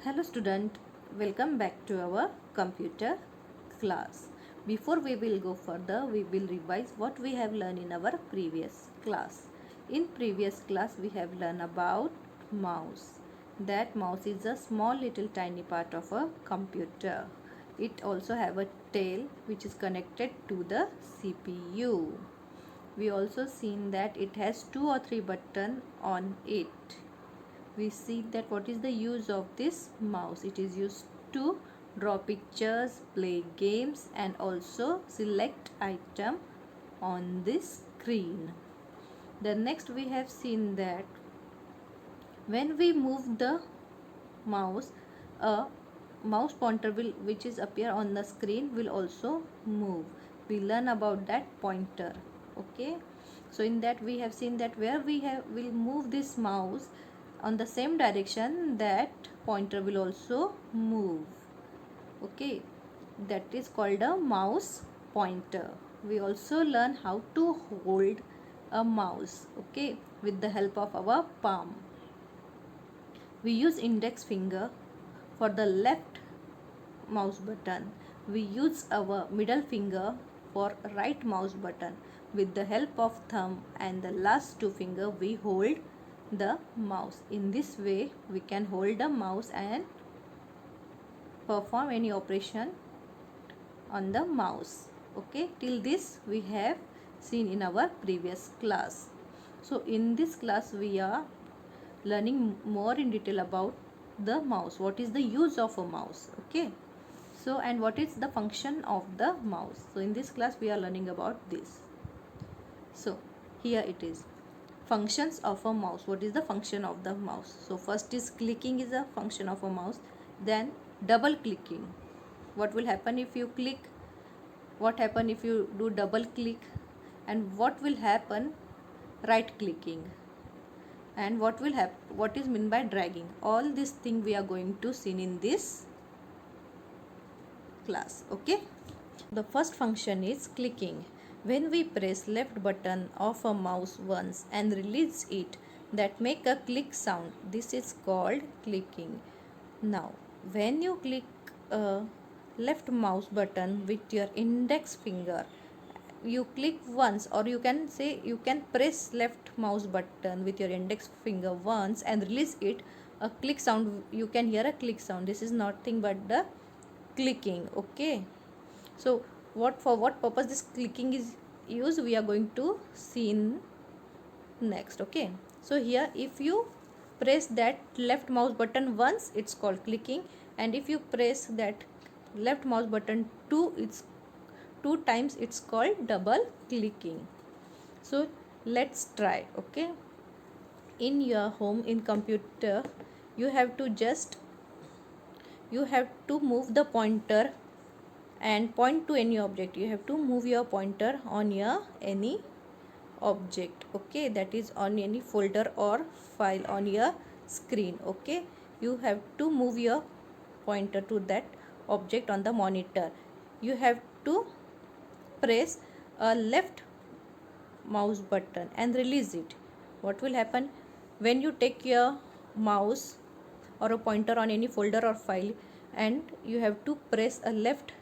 Hello student, welcome back to our computer class. Before we will go further, we will revise what we have learned in our previous class. In previous class, we have learned about mouse. That mouse is a small little tiny part of a computer. It also have a tail which is connected to the CPU. We also seen that it has 2 or 3 buttons on it. We see that what is the use of this mouse. It is used to draw pictures, play games, and also select item on the screen. The next we have seen that when we move the mouse, a mouse pointer will which is appear on the screen will also move. We learn about that pointer. Okay, so in that we have seen that where will move this mouse on the same direction, that pointer will also move. Okay, that is called a mouse pointer. We also learn how to hold a mouse, okay, with the help of our palm. We use index finger for the left mouse button. We use our middle finger for right mouse button. With the help of thumb and the last two finger, we hold the mouse. In this way we can hold the mouse and perform any operation on the mouse. Okay, till this we have seen in our previous class. So in this class we are learning more in detail about the mouse. What is the use of a mouse? Okay, so and what is the function of the mouse? So in this class we are learning about this. So here it is. Functions of a mouse. What is the function of the mouse? So first is clicking is a function of a mouse. Then double clicking. What will happen if you click? What happen if you do double click? And what will happen right clicking? And what will happen? What is meant by dragging? All this thing we are going to see in this class. Okay. The first function is clicking. When we press left button of a mouse once and release it, that make a click sound. This is called clicking. Now, when you click a left mouse button with your index finger, you click once, or you can say you can press left mouse button with your index finger once and release it, a click sound, you can hear a click sound. This is nothing but the clicking. Okay, so for what purpose this clicking is used, we are going to see in next. Okay, so here if you press that left mouse button once, it's called clicking, and if you press that left mouse button it's two times, it's called double clicking. So let's try. Okay, in your home in computer you have to move the pointer and point to any object. You have to move your pointer on your any object. Okay, that is on any folder or file on your screen. Okay, you have to move your pointer to that object on the monitor. You have to press a left mouse button and release it. What will happen when you take your mouse or a pointer on any folder or file and you have to press a left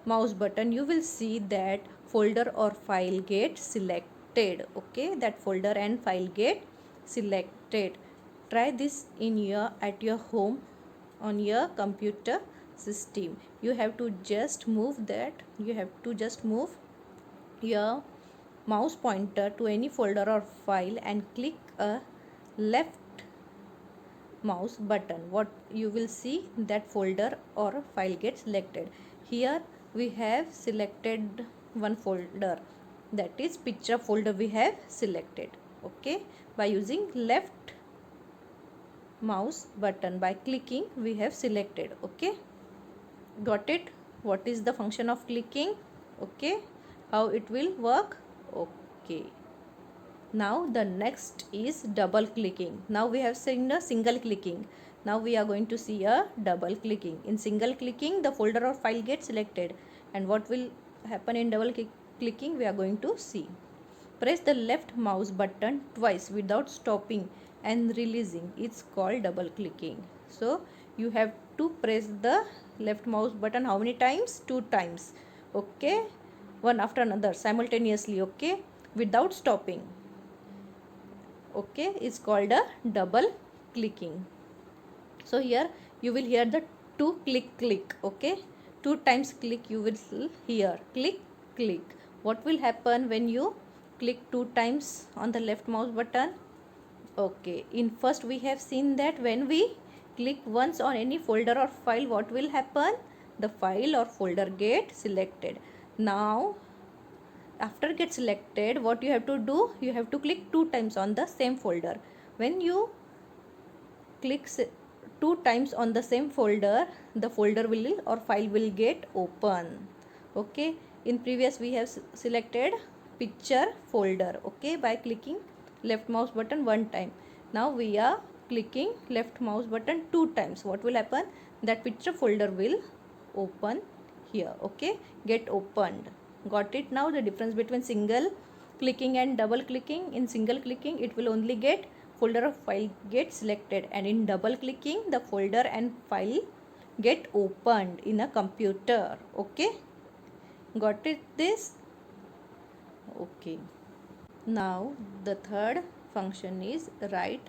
mouse button, you will see that folder or file get selected. Okay, that folder and file get selected. Try this in at your home on your computer system. You have to just move your mouse pointer to any folder or file and click a left mouse button. What you will see, that folder or file gets selected. Here we have selected one folder, that is picture folder we have selected. Okay, by using left mouse button, by clicking we have selected. Okay, got it? What is the function of clicking? Okay, how it will work? Okay, now the next is double clicking. Now we have seen a single clicking. Now we are going to see a double clicking. In single clicking, the folder or file gets selected, and what will happen in double clicking we are going to see. Press the left mouse button twice without stopping and releasing. It's called double clicking. So you have to press the left mouse button how many times? 2 times. Okay, one after another simultaneously, okay, without stopping. Okay, it's called a double clicking. So here you will hear the 2 click. Okay, 2 times click you will hear click. What will happen when you click 2 times on the left mouse button? Okay, in first we have seen that when we click once on any folder or file, what will happen? The file or folder get selected. Now after get selected, what you have to do? You have to click 2 times on the same folder. When you click 2 times on the same folder, the folder will or file will get open. Okay, in previous we have selected picture folder, okay, by clicking left mouse button 1 time. Now we are clicking left mouse button 2 times. What will happen? That picture folder will open here, okay, get opened. Got it? Now the difference between single clicking and double clicking: in single clicking it will only get folder or file get selected, and in double clicking the folder and file get opened in a computer. Okay, got it this? Okay, now the third function is right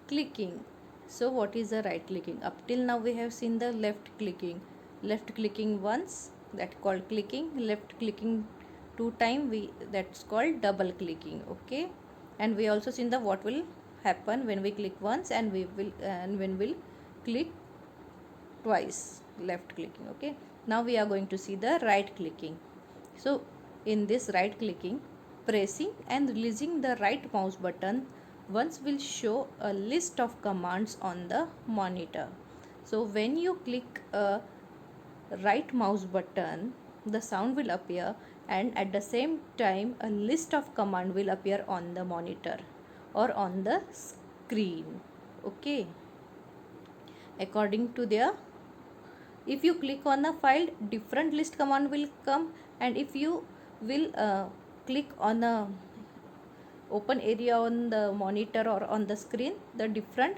clicking. So what is the right clicking? Up till now we have seen the left clicking once, that called clicking. Left clicking 2 times, that's called double clicking. Okay, and we also seen the what will happen when we click once and when we'll click twice, left clicking. Okay, now we are going to see the right clicking. So in this right clicking, pressing and releasing the right mouse button once will show a list of commands on the monitor. So when you click a right mouse button, the sound will appear, and at the same time a list of command will appear on the monitor or on the screen. Okay, according to their, if you click on a file, different list command will come, and if you will click on a open area on the monitor or on the screen, the different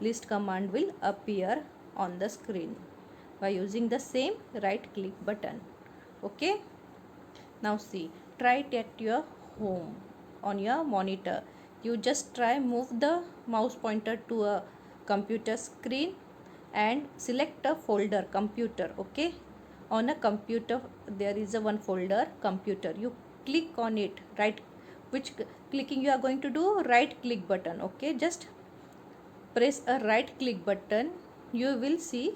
list command will appear on the screen by using the same right click button. Okay, now see, try it at your home on your monitor. You just try move the mouse pointer to a computer screen and select a folder computer. Okay, on a computer there is a one folder computer. You click on it, right? Which clicking you are going to do? Right click button. Okay, just press a right click button. You will see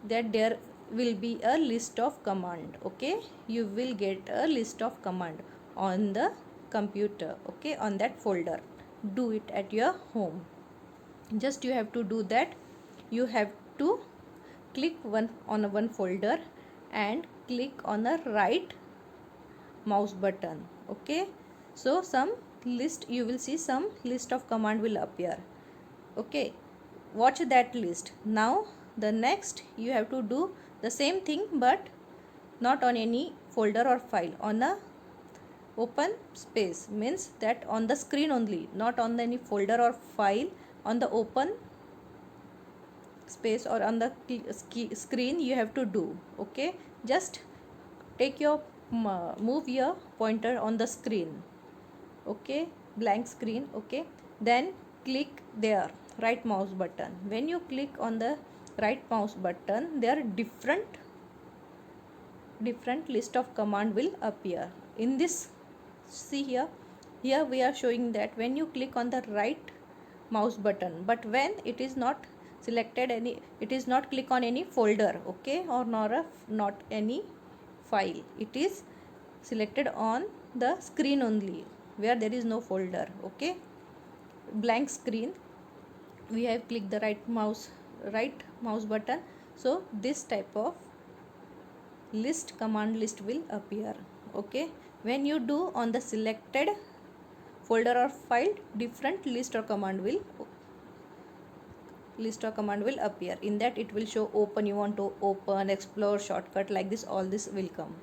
that there will be a list of command. Okay, you will get a list of command on the computer. Okay, on that folder. Do it at your home. Just you have to do that. You have to click one folder and click on the right mouse button. Okay, so some list, you will see some list of command will appear. Okay, watch that list. Now the next you have to do the same thing, but not on any folder or file, on a open space, means that on the screen only, not on any folder or file, on the open space or on the screen you have to do. Okay, just take your move your pointer on the screen. Okay, blank screen. Okay, then click there right mouse button. When you click on the right mouse button, there are different list of command will appear in this. See here we are showing that when you click on the right mouse button, but when it is not selected any, it is not click on any folder, okay, or not any file, it is selected on the screen only where there is no folder. Okay, blank screen, we have clicked the right mouse button, so this type of command list will appear. Okay, when you do on the selected folder or file, different list or command will appear. In that it will show open, you want to open, explore, shortcut, like this, all this will come.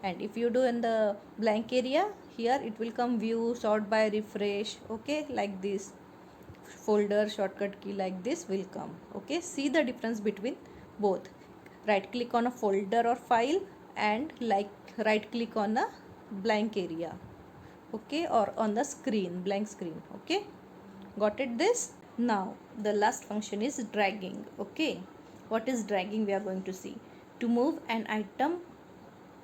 And if you do in the blank area, here it will come view, sort by, refresh. Okay, like this. folder shortcut key like this will come. Okay, see the difference between both. Right click on a folder or file and like right click on a blank area, okay, or on the screen, blank screen. Okay, got it this? Now the last function is dragging. Okay, what is dragging we are going to see. To move an item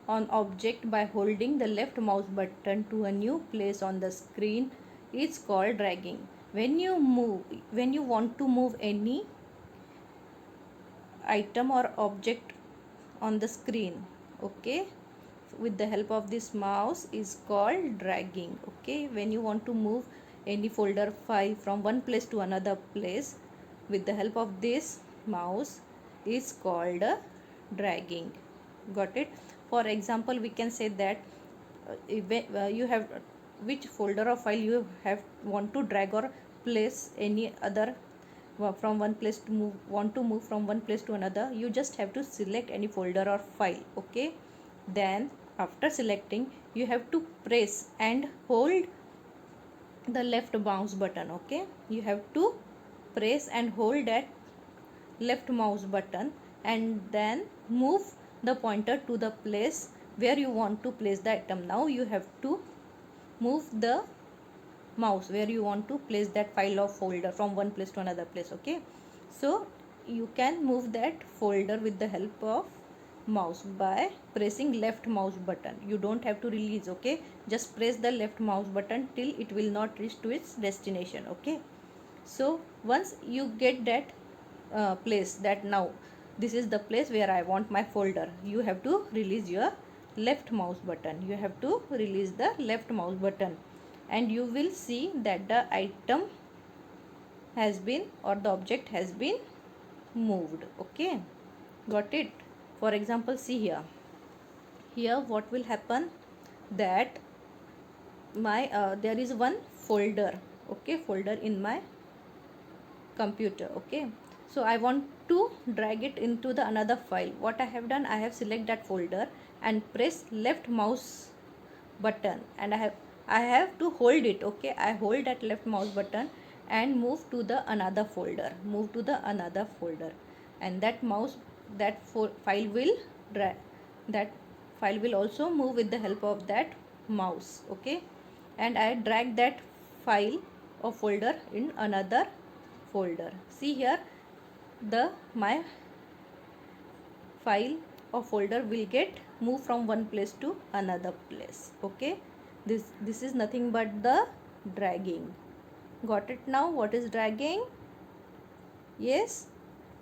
on object by holding the left mouse button to a new place on the screen is called dragging. When you want to move any item or object on the screen, okay, with the help of this mouse is called dragging. Okay, when you want to move any folder file from one place to another place with the help of this mouse is called dragging. Got it? For example, we can say that you have which folder or file you have want to drag or place any other from one place to move from one place to another. You just have to select any folder or file. Okay, then after selecting you have to press and hold the left mouse button. Okay, you have to press and hold that left mouse button and then move the pointer to the place where you want to place the item. Now you have to move the mouse where you want to place that file or folder from one place to another place. Okay, so you can move that folder with the help of mouse by pressing left mouse button. You don't have to release. Okay, just press the left mouse button till it will not reach to its destination. Okay, so once you get that place, that now this is the place where I want my folder, you have to release your left mouse button. You have to release the left mouse button and you will see that the item has been or the object has been moved. Okay, got it? For example, see here what will happen, that my there is one folder, okay, folder in my computer. Okay, so I want to drag it into the another file. What I have done, I have select that folder and press left mouse button and I have to hold it. Okay, I hold that left mouse button and move to the another folder, and that file will drag, that file will also move with the help of that mouse. Okay, and I drag that file or folder in another folder. See here, the my file or folder will get moved from one place to another place. Okay, this is nothing but the dragging. Got it now? What is dragging? Yes,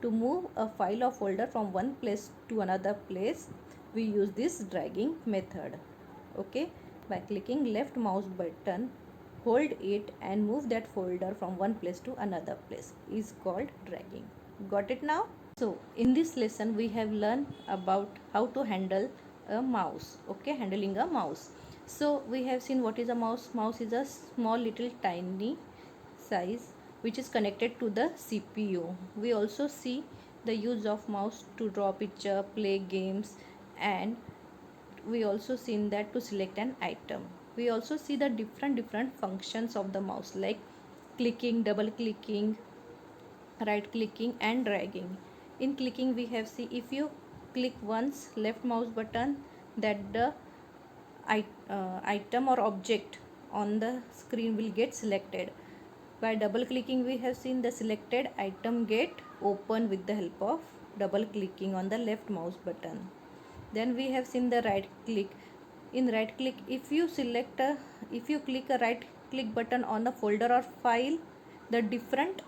to move a file or folder from one place to another place we use this dragging method. Okay, by clicking left mouse button, hold it and move that folder from one place to another place is called dragging. Got it now? So in this lesson we have learned about how to handle a mouse. Okay, handling a mouse. So we have seen what is a mouse. Mouse is a small little tiny size which is connected to the CPU. We also see the use of mouse to draw picture, play games, and we also seen that to select an item. We also see the different functions of the mouse, like clicking, double clicking, right clicking and dragging. In clicking we have, see, if you click once left mouse button, that the item or object on the screen will get selected. By double clicking we have seen the selected item get open with the help of double clicking on the left mouse button. Then we have seen the right click. In right click, if you click a right click button on the folder or file, the different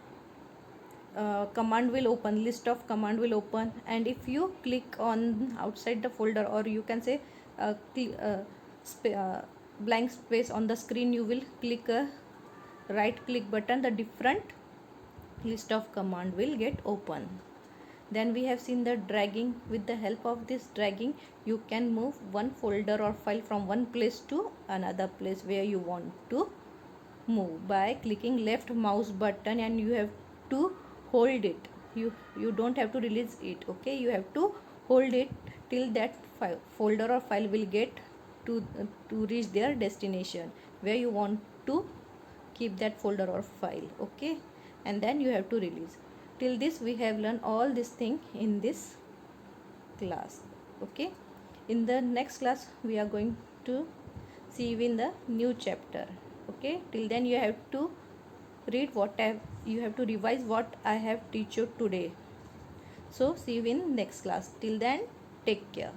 command will open, list of command will open, and if you click on outside the folder, or you can say blank space on the screen, you will click a right click button, the different list of command will get open. Then we have seen the dragging. With the help of this dragging you can move one folder or file from one place to another place where you want to move by clicking left mouse button, and you have to hold it. You don't have to release it. Okay, you have to hold it till that folder or file will get to reach their destination where you want to keep that folder or file. Okay, and then you have to release. Till this we have learned all this thing in this class. Okay, in the next class we are going to see you in the new chapter. Okay, till then you have to read you have to revise what I have teach you today. So see you in next class. Till then, take care.